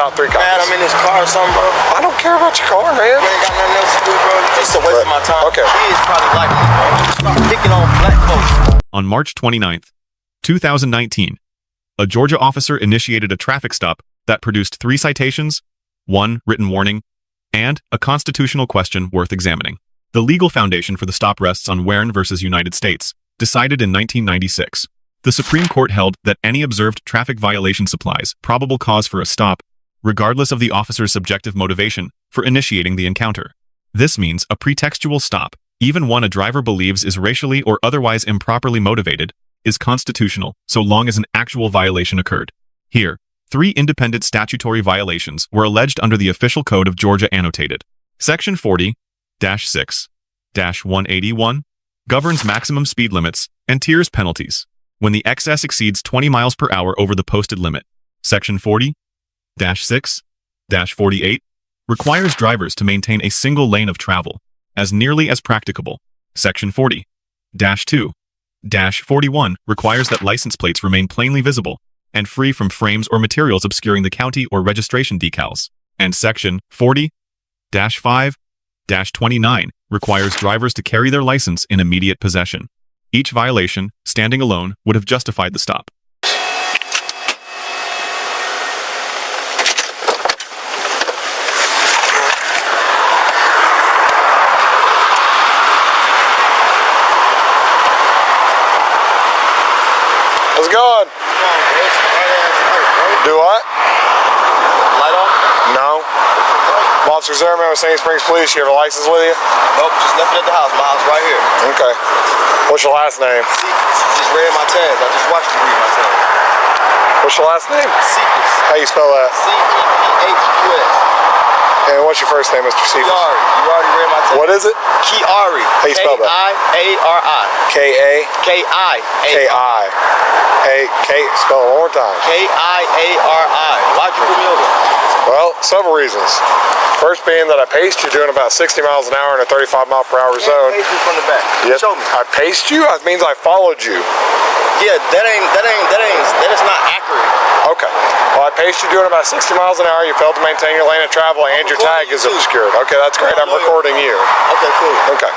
top 3 copies. Man, I'm in this car or something, bro. I don't care about your car, man. You ain't got nothing else to do, bro. It's just a waste of my time. Okay. She is probably like me, bro. Stop picking on black folks. On March 29th, 2019, a Georgia officer initiated a traffic stop that produced 3 citations, 1 written warning, and a constitutional question worth examining. The legal foundation for the stop rests on Whren versus United States, decided in 1996. The Supreme Court held that any observed traffic violation supplies probable cause for a stop, regardless of the officer's subjective motivation for initiating the encounter. This means a pretextual stop, even one a driver believes is racially or otherwise improperly motivated, is constitutional so long as an actual violation occurred. Here, 3 independent statutory violations were alleged under the Official Code of Georgia annotated. Section 40-6-181 governs maximum speed limits and tiers penalties when the excess exceeds 20 miles per hour over the posted limit. Section 40-6-48 requires drivers to maintain a single lane of travel as nearly as practicable. Section 40-2-41 requires that license plates remain plainly visible and free from frames or materials obscuring the county or registration decals. And Section 40-5-29 requires drivers to carry their license in immediate possession. Each violation, standing alone, would have justified the stop. How's it going? Do what? Light on? No. Officer Zimmerman with St. Springs Police. You have a license with you? Nope, just left it at the house. My house right here. Okay. What's your last name? Just read my tags. I just watched you read my tags. What's your last name? Cephas. How you spell that? C-E-P-H-U-S. And what's your first name, Mr. Cephas? Kiari. You already read my tags. What is it? Kiari. How you spell that? K-I-A-R-I. K-A? K-I-A-R-I. K-I. Spell it one more time. K-I-A-R-I. Why'd you put me over? Well, several reasons. First being that I paced you doing about 60 miles an hour in a 35 mile per hour zone. Paced me from the back. Yes. Show me. I paced you? That means I followed you. Yeah, that is not accurate. Okay. Well, I paced you doing about 60 miles an hour. You failed to maintain your lane of travel and your tag is obscured. Okay, that's great. I'm recording you. Okay, cool. Okay.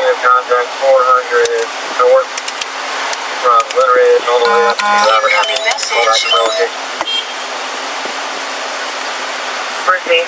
negative contact 400. I work from Glen Ridge all the way up to Incoming message. Proceed.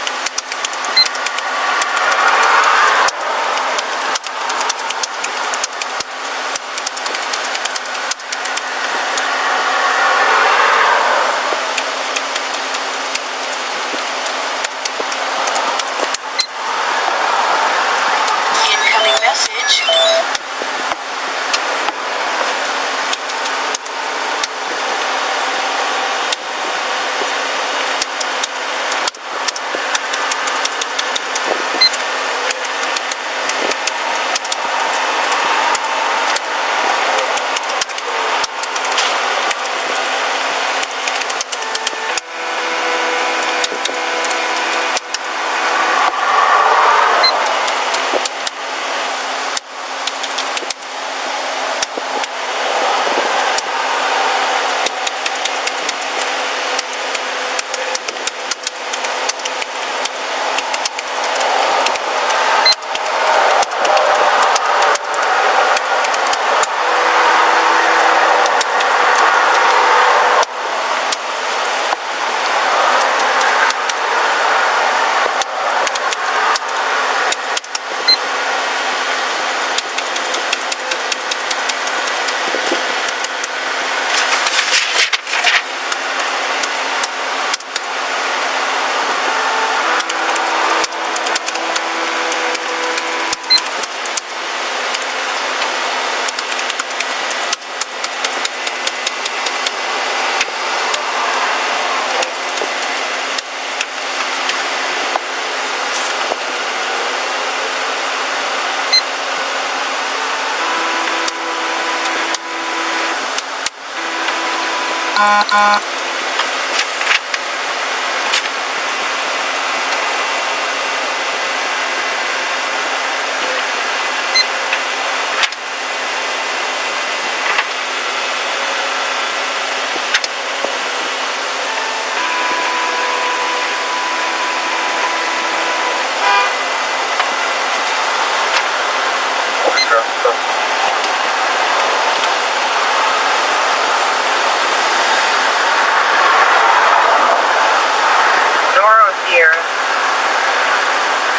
Nora or Sierra?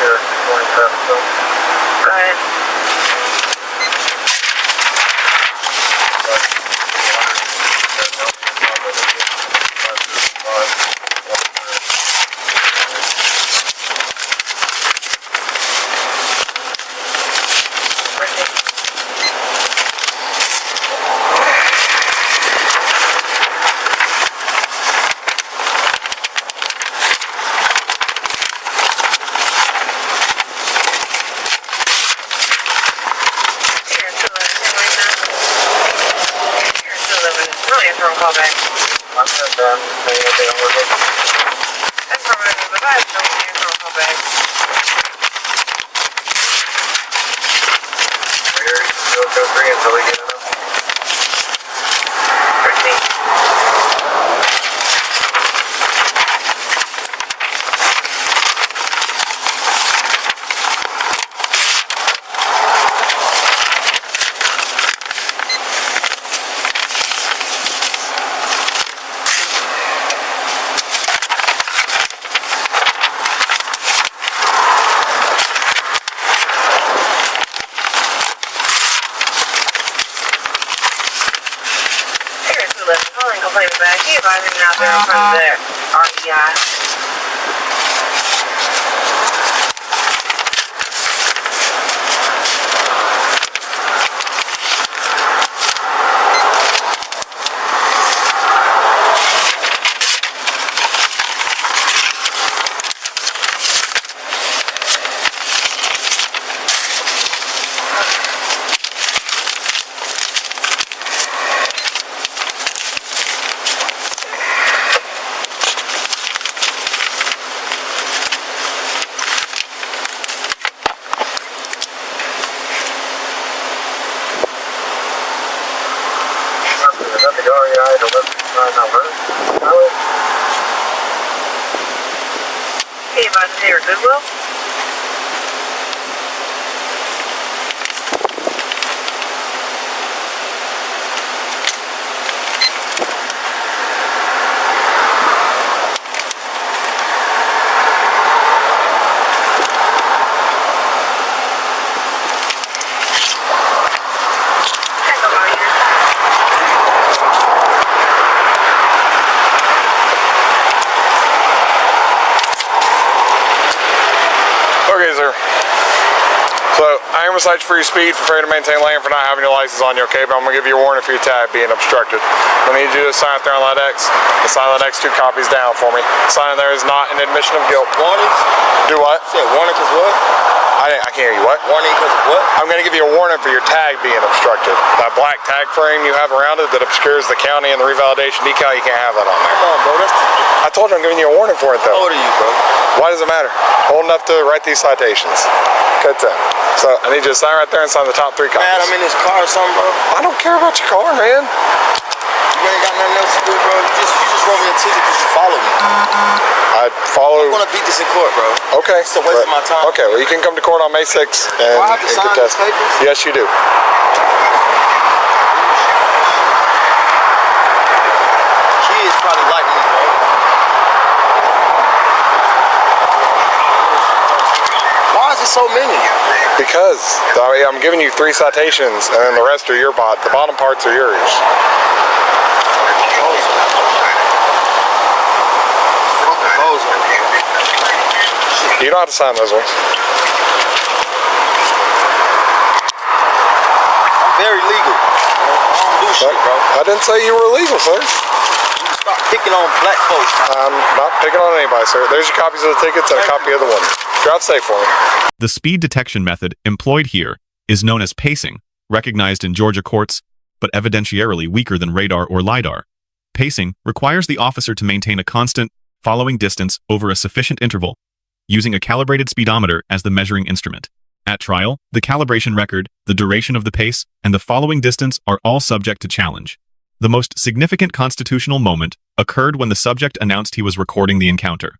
Here, 27, so. Go ahead. Proceed. Here's the last thing right now. Here's the living. Really, a phone call back. I'm just saying anything I'm working. That's permanent, but I have no idea. Phone call back. We're here, still go free until we get enough. Proceed. Here's the list. Calling complaint back. He advised him out there in front of the REI. Let the REI to list my number. He advised here at Goodwill. Check them out here. Okay, sir. So, I am cited for your speed, for failure to maintain lane, for not having your license on you, okay? But I'm going to give you a warning for your tag being obstructed. I need you to sign out there on that X, and sign that X 2 copies down for me. Signing there is not an admission of guilt. Warnings? Do what? You said warning cause what? I can't hear you. What? Warning cause of what? I'm going to give you a warning for your tag being obstructed. That black tag frame you have around it that obscures the county and the revalidation decal, you can't have that on there. Come on, bro. I told you I'm giving you a warning for it, How though. old are you, bro? Why does it matter? Old enough to write these citations. Good thing. So I need you to sign right there and sign the top 3 copies. Man, I'm in this car or something, bro. I don't care about your car, man. You ain't got nothing else to do, bro. You just wrote me a ticket because you follow me. I follow. I want to beat this in court, bro. Okay. It's a waste of my time. Okay, well, you can come to court on May 6th and, Do I have to sign contest. these papers? Yes, you do. Kids probably like me, bro. Why is it so many? Because I'm giving you 3 citations and then the rest are your bot. The bottom parts are yours. You don't have to sign those ones. I'm very legal. I don't do shit, bro. I didn't say you were illegal, sir. You stop picking on black folks. I'm not picking on anybody, sir. There's your copies of the tickets and a copy of the warning. Drive safe for me. The speed detection method employed here is known as pacing, recognized in Georgia courts, but evidentiarily weaker than radar or LiDAR. Pacing requires the officer to maintain a constant, following distance over a sufficient interval, using a calibrated speedometer as the measuring instrument. At trial, the calibration record, the duration of the pace, and the following distance are all subject to challenge. The most significant constitutional moment occurred when the subject announced he was recording the encounter.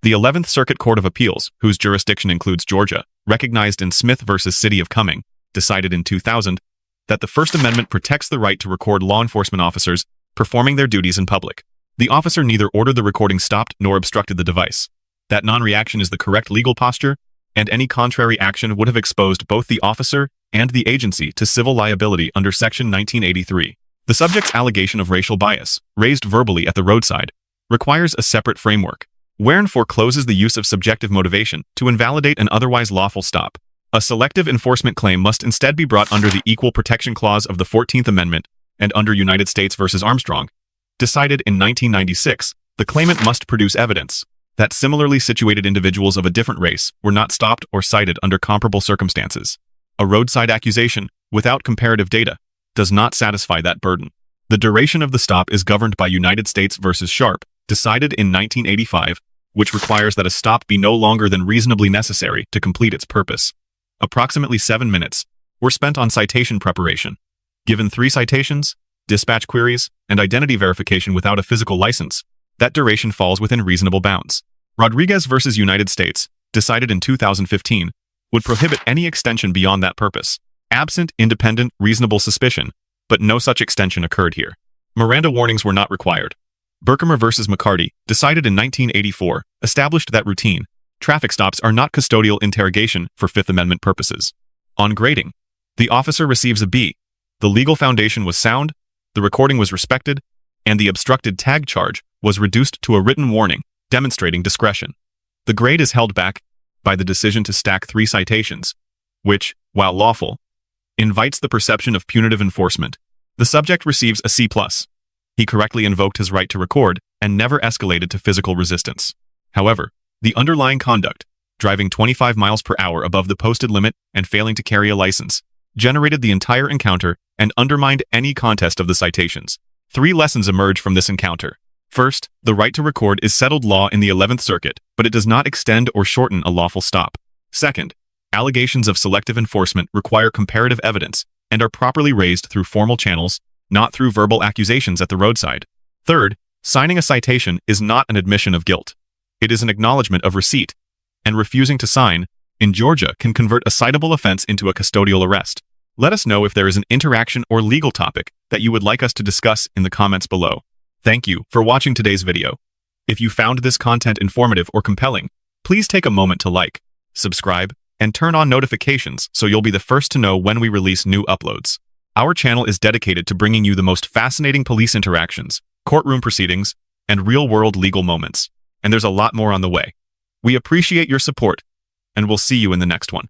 The 11th Circuit Court of Appeals, whose jurisdiction includes Georgia, recognized in Smith v. City of Cumming, decided in 2000, that the First Amendment protects the right to record law enforcement officers performing their duties in public. The officer neither ordered the recording stopped nor obstructed the device. That non-reaction is the correct legal posture, and any contrary action would have exposed both the officer and the agency to civil liability under Section 1983. The subject's allegation of racial bias, raised verbally at the roadside, requires a separate framework. Whren forecloses the use of subjective motivation to invalidate an otherwise lawful stop. A selective enforcement claim must instead be brought under the Equal Protection Clause of the 14th Amendment and under United States v. Armstrong. Decided in 1996, the claimant must produce evidence that similarly situated individuals of a different race were not stopped or cited under comparable circumstances. A roadside accusation, without comparative data, does not satisfy that burden. The duration of the stop is governed by United States v. Sharp, decided in 1985, which requires that a stop be no longer than reasonably necessary to complete its purpose. Approximately 7 minutes were spent on citation preparation. Given 3 citations, dispatch queries, and identity verification without a physical license, that duration falls within reasonable bounds. Rodriguez v. United States, decided in 2015, would prohibit any extension beyond that purpose, absent independent, reasonable suspicion, but no such extension occurred here. Miranda warnings were not required. Berkemer v. McCarty, decided in 1984, established that routine traffic stops are not custodial interrogation for Fifth Amendment purposes. On grading, the officer receives a B. The legal foundation was sound, the recording was respected, and the obstructed tag charge was reduced to a written warning, demonstrating discretion. The grade is held back by the decision to stack 3 citations, which, while lawful, invites the perception of punitive enforcement. The subject receives a C+. He correctly invoked his right to record and never escalated to physical resistance. However, the underlying conduct, driving 25 miles per hour above the posted limit and failing to carry a license, generated the entire encounter and undermined any contest of the citations. 3 lessons emerge from this encounter. First, the right to record is settled law in the 11th Circuit, but it does not extend or shorten a lawful stop. Second, allegations of selective enforcement require comparative evidence and are properly raised through formal channels, not through verbal accusations at the roadside. Third, signing a citation is not an admission of guilt. It is an acknowledgement of receipt, and refusing to sign, in Georgia, can convert a citable offense into a custodial arrest. Let us know if there is an interaction or legal topic that you would like us to discuss in the comments below. Thank you for watching today's video. If you found this content informative or compelling, please take a moment to like, subscribe, and turn on notifications so you'll be the first to know when we release new uploads. Our channel is dedicated to bringing you the most fascinating police interactions, courtroom proceedings, and real-world legal moments. And there's a lot more on the way. We appreciate your support, and we'll see you in the next one.